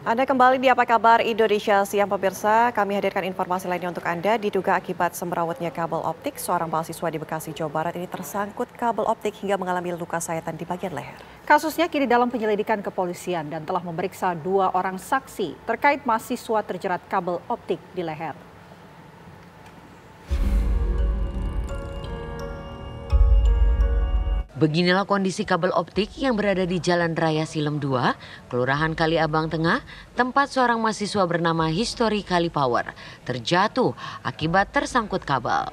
Anda kembali di Apa Kabar Indonesia Siang pemirsa. Kami hadirkan informasi lainnya untuk Anda. Diduga akibat semrawutnya kabel optik, seorang mahasiswa di Bekasi, Jawa Barat ini tersangkut kabel optik hingga mengalami luka sayatan di bagian leher. Kasusnya kini dalam penyelidikan kepolisian dan telah memeriksa 2 orang saksi terkait mahasiswa terjerat kabel optik di leher. Beginilah kondisi kabel optik yang berada di Jalan Raya Silem 2, Kelurahan Kaliabang Tengah, tempat seorang mahasiswa bernama History Kali Power terjatuh akibat tersangkut kabel.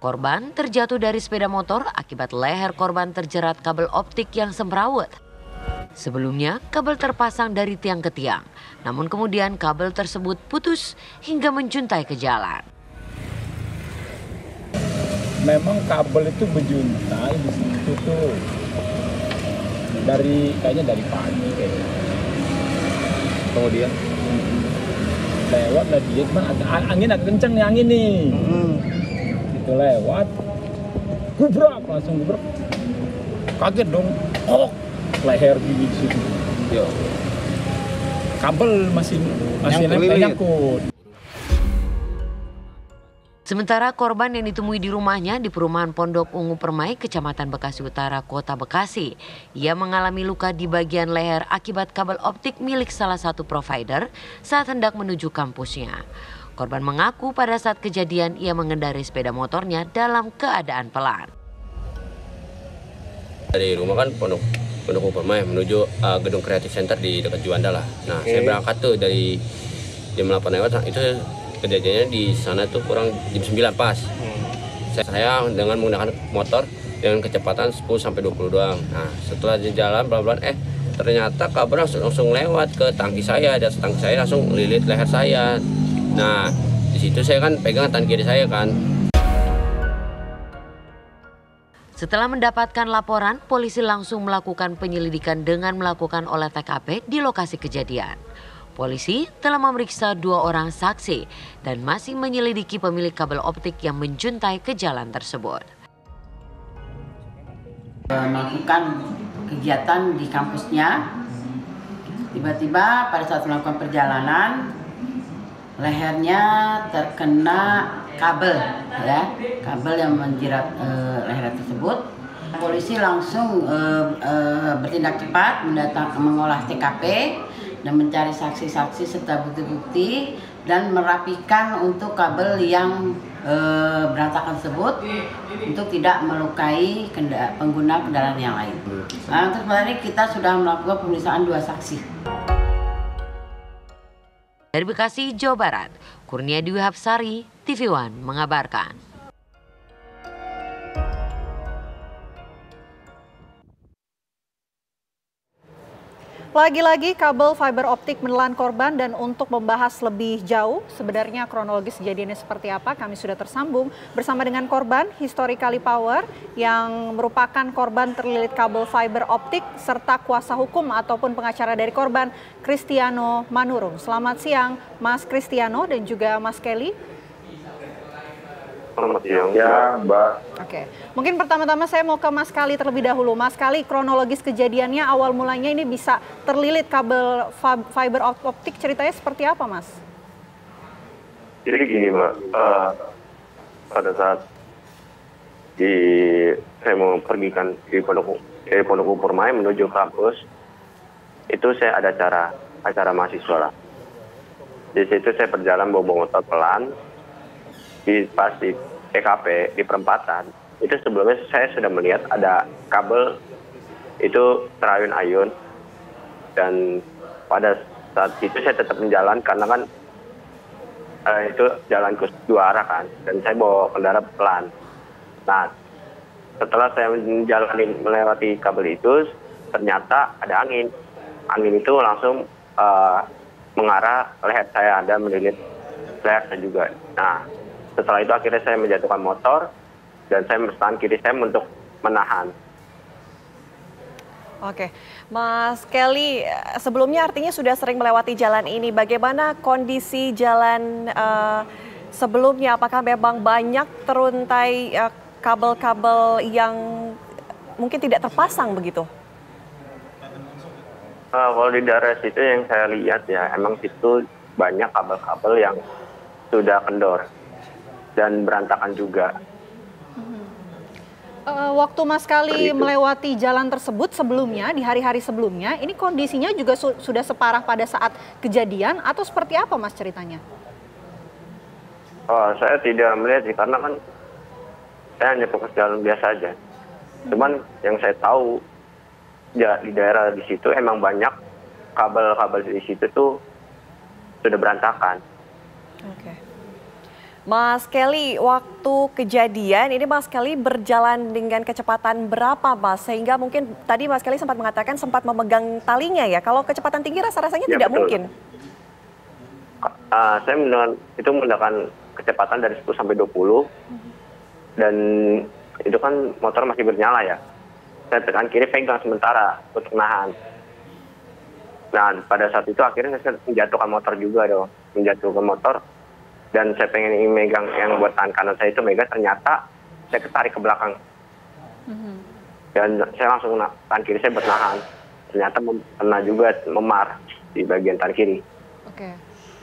Korban terjatuh dari sepeda motor akibat leher korban terjerat kabel optik yang semrawut. Sebelumnya, kabel terpasang dari tiang ke tiang, namun kemudian kabel tersebut putus hingga menjuntai ke jalan. Memang kabel itu berjuntai di situ tuh kayaknya dari pagi kayaknya. Kemudian Lewat lah dia, cuman angin agak kenceng nih angin nih. Itu lewat, langsung gubrak. Kaget dong, leher gini di situ. Yo. Kabel masih nyangkut. Sementara korban yang ditemui di rumahnya di perumahan Pondok Ungu Permai, Kecamatan Bekasi Utara, Kota Bekasi. Ia mengalami luka di bagian leher akibat kabel optik milik salah satu provider saat hendak menuju kampusnya. Korban mengaku pada saat kejadian ia mengendarai sepeda motornya dalam keadaan pelan. Dari rumah kan Pondok Ungu Permai menuju gedung Creative Center di dekat Juanda lah. Nah, saya berangkat tuh dari jam 8 lewat, itu kejadiannya di sana tuh kurang jam 9 pas. Saya dengan menggunakan motor dengan kecepatan 10-20 doang. Nah, setelah di jalan pelan-pelan ternyata kabel langsung lewat ke tangki saya, dan tangki saya langsung lilit leher saya. Nah, di situ saya kan pegang tangan kiri saya kan. Setelah mendapatkan laporan, polisi langsung melakukan penyelidikan dengan melakukan olah TKP di lokasi kejadian. Polisi telah memeriksa 2 orang saksi dan masih menyelidiki pemilik kabel optik yang menjuntai ke jalan tersebut. Melakukan kegiatan di kampusnya, tiba-tiba pada saat melakukan perjalanan, lehernya terkena kabel, kabel yang menjerat leher tersebut. Polisi langsung bertindak cepat, mengolah TKP, dan mencari saksi-saksi serta bukti-bukti dan merapikan untuk kabel yang berantakan tersebut untuk tidak melukai pengguna kendaraan yang lain. Nah, untuk sebenarnya kita sudah melakukan pemeriksaan 2 saksi. Dari Bekasi, Jawa Barat, Kurnia Dwi Hapsari, TV One mengabarkan. Lagi-lagi kabel fiber optik menelan korban, dan untuk membahas lebih jauh sebenarnya kronologis kejadiannya seperti apa, kami sudah tersambung bersama dengan korban History Kali Power yang merupakan korban terlilit kabel fiber optik serta kuasa hukum ataupun pengacara dari korban, Kristiano Manurung. Selamat siang Mas Kristiano dan juga Mas Kelly. Selamat siang. Ya, Mbak. Oke, mungkin pertama-tama saya mau ke Mas Kali terlebih dahulu. Mas Kali, kronologis kejadiannya awal mulanya ini bisa terlilit kabel fiber optik, ceritanya seperti apa, Mas? Jadi gini, Mbak. Pada saat saya mau pergikan di Pondok Ungu Permai menuju kampus, itu saya ada acara mahasiswa lah. Di situ saya berjalan bawa motor pelan. Pas di TKP di perempatan itu sebelumnya saya sudah melihat ada kabel itu terayun-ayun, dan pada saat itu saya tetap menjalan karena kan itu jalan ke 2 arah kan, dan saya bawa kendaraan pelan. Nah, setelah saya melewati kabel itu ternyata ada angin itu langsung mengarah leher saya dan melilit leher saya juga. Nah, setelah itu akhirnya saya menjatuhkan motor dan saya bertahan kiri saya untuk menahan. Oke, Mas Kelly, sebelumnya artinya sudah sering melewati jalan ini. Bagaimana kondisi jalan sebelumnya? Apakah memang banyak teruntai kabel-kabel yang mungkin tidak terpasang begitu? Kalau di daerah situ yang saya lihat ya, emang situ banyak kabel-kabel yang sudah kendor dan berantakan juga. Waktu Mas Kali Seperti itu. melewati jalan tersebut sebelumnya, di hari-hari sebelumnya, ini kondisinya juga sudah separah pada saat kejadian atau seperti apa Mas ceritanya? Saya tidak melihat sih, karena kan saya hanya fokus jalan biasa aja. Cuman yang saya tahu ya, di daerah di situ emang banyak kabel-kabel di situ tuh sudah berantakan. Oke. Mas Kelly, waktu kejadian ini Mas Kelly berjalan dengan kecepatan berapa Mas? Sehingga mungkin tadi Mas Kelly sempat mengatakan sempat memegang talinya ya. Kalau kecepatan tinggi rasanya Ya, tidak betul. mungkin. Saya menggunakan kecepatan dari 10 sampai 20 dan itu kan motor masih bernyala ya. Saya tekan kiri pegang sementara untuk nahan. Nah, pada saat itu akhirnya saya menjatuhkan motor juga dong. Menjatuhkan motor. Dan saya pengen megang yang buat tangan kanan saya itu megang, ternyata saya ketarik ke belakang. Dan saya langsung tangan kiri saya bernahan. Ternyata kena juga memar di bagian tangan kiri. Oke.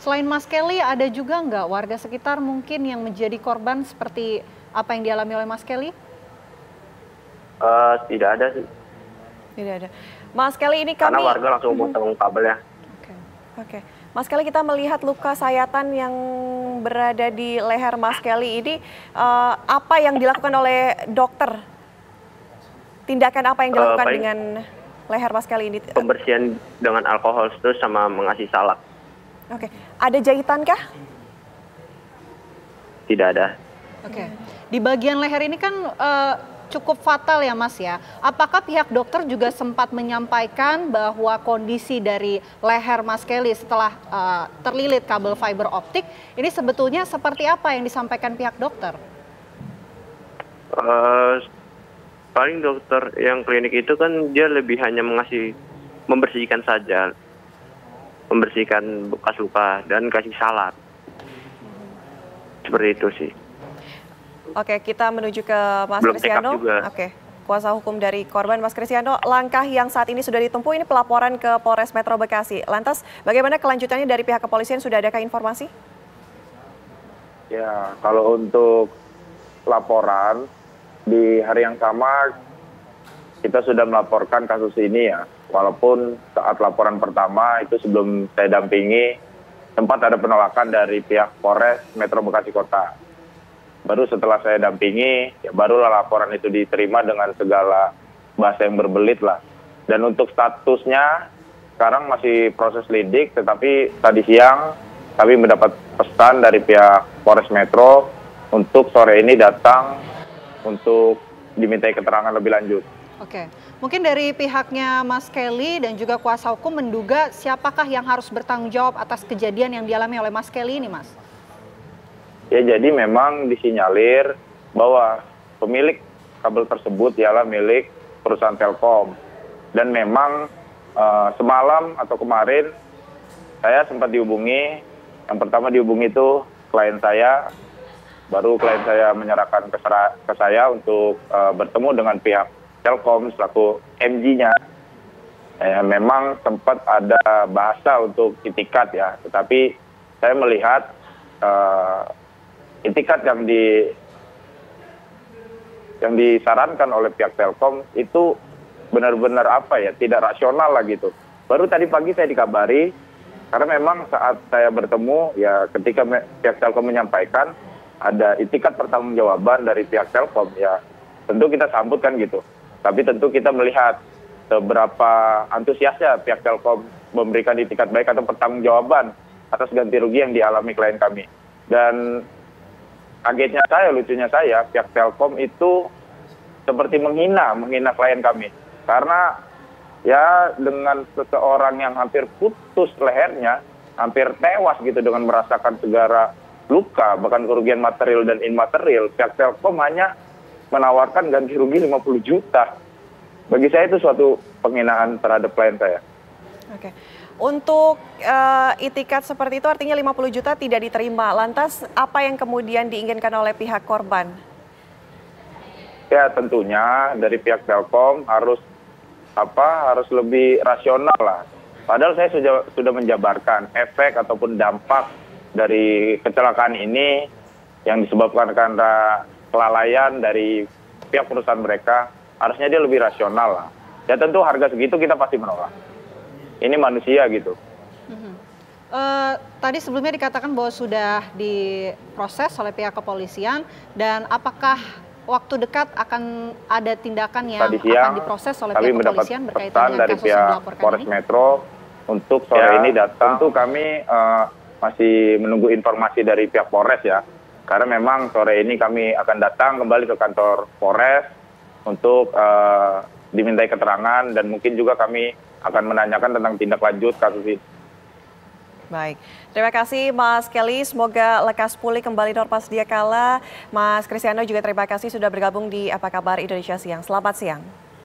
Selain Mas Kelly, ada juga nggak warga sekitar mungkin yang menjadi korban seperti apa yang dialami oleh Mas Kelly? Tidak ada sih. Tidak ada. Mas Kelly ini Karena kami... warga langsung potong kabelnya. Oke. Mas Kelly, kita melihat luka sayatan yang berada di leher Mas Kelly ini, apa yang dilakukan oleh dokter? Tindakan apa yang dilakukan paling- dengan leher Mas Kelly ini? Pembersihan dengan alkohol terus sama mengasih salak. Oke. Ada jahitan kah? Tidak ada. Oke. Di bagian leher ini kan cukup fatal ya Mas ya. Apakah pihak dokter juga sempat menyampaikan bahwa kondisi dari leher Mas Kelly setelah terlilit kabel fiber optik ini sebetulnya seperti apa yang disampaikan pihak dokter? Paling dokter yang klinik itu kan dia lebih hanya membersihkan saja. Membersihkan bekas luka dan kasih salak. Seperti itu sih. Oke, kita menuju ke Mas Belum check up Kristiano. juga. Oke, kuasa hukum dari korban Mas Kristiano. Langkah yang saat ini sudah ditempuh ini pelaporan ke Polres Metro Bekasi. Lantas, bagaimana kelanjutannya dari pihak kepolisian? Sudah adakah informasi? Ya, kalau untuk laporan di hari yang sama kita sudah melaporkan kasus ini ya. Walaupun saat laporan pertama itu sebelum saya dampingi sempat ada penolakan dari pihak Polres Metro Bekasi Kota. Baru setelah saya dampingi, ya barulah laporan itu diterima dengan segala bahasa yang berbelit lah. Dan untuk statusnya sekarang masih proses lidik, tetapi tadi siang kami mendapat pesan dari pihak Polres Metro untuk sore ini datang untuk dimintai keterangan lebih lanjut. Oke, mungkin dari pihaknya Mas Kelly dan juga kuasa hukum menduga siapakah yang harus bertanggung jawab atas kejadian yang dialami oleh Mas Kelly ini, Mas? Ya, jadi memang disinyalir bahwa pemilik kabel tersebut ialah milik perusahaan Telkom. Dan memang semalam atau kemarin saya sempat dihubungi. Yang pertama dihubungi itu klien saya, baru klien saya menyerahkan ke saya untuk bertemu dengan pihak Telkom selaku MG-nya. Memang sempat ada bahasa untuk itikat ya, tetapi saya melihat itikat yang disarankan oleh pihak Telkom itu benar-benar apa ya, tidak rasional lah gitu. Baru tadi pagi saya dikabari, karena memang saat saya bertemu ya ketika pihak Telkom menyampaikan ada itikat pertanggungjawaban dari pihak Telkom, ya tentu kita sambut kan gitu. Tapi tentu kita melihat seberapa antusiasnya pihak Telkom memberikan itikat baik atau pertanggungjawaban atas ganti rugi yang dialami klien kami. Dan kagetnya saya, lucunya saya, pihak Telkom itu seperti menghina klien kami. Karena ya dengan seseorang yang hampir putus lehernya, hampir tewas gitu dengan merasakan segala luka, bahkan kerugian material dan imaterial, pihak Telkom hanya menawarkan ganti rugi 50 juta. Bagi saya itu suatu penghinaan terhadap klien saya. Oke. Untuk itikat seperti itu artinya 50 juta tidak diterima. Lantas apa yang kemudian diinginkan oleh pihak korban? Ya tentunya dari pihak Telkom harus lebih rasional lah Padahal saya sudah menjabarkan efek ataupun dampak dari kecelakaan ini yang disebabkan karena kelalaian dari pihak perusahaan mereka, harusnya dia lebih rasional lah. Ya tentu harga segitu kita pasti menolak. Ini manusia gitu. Tadi sebelumnya dikatakan bahwa sudah diproses oleh pihak kepolisian, dan apakah waktu dekat akan ada tindakan yang akan diproses oleh pihak kepolisian berkaitan dengan kasus yang dilaporkan Polres ini? Metro untuk sore ini datang. Tentu kami masih menunggu informasi dari pihak Polres ya, karena memang sore ini kami akan datang kembali ke kantor Polres untuk dimintai keterangan, dan mungkin juga kami akan menanyakan tentang tindak lanjut kasus ini. Baik, terima kasih Mas Kelly, semoga lekas pulih kembali normal sedia kala. Mas Kristiano juga terima kasih sudah bergabung di Apa Kabar Indonesia Siang. Selamat siang.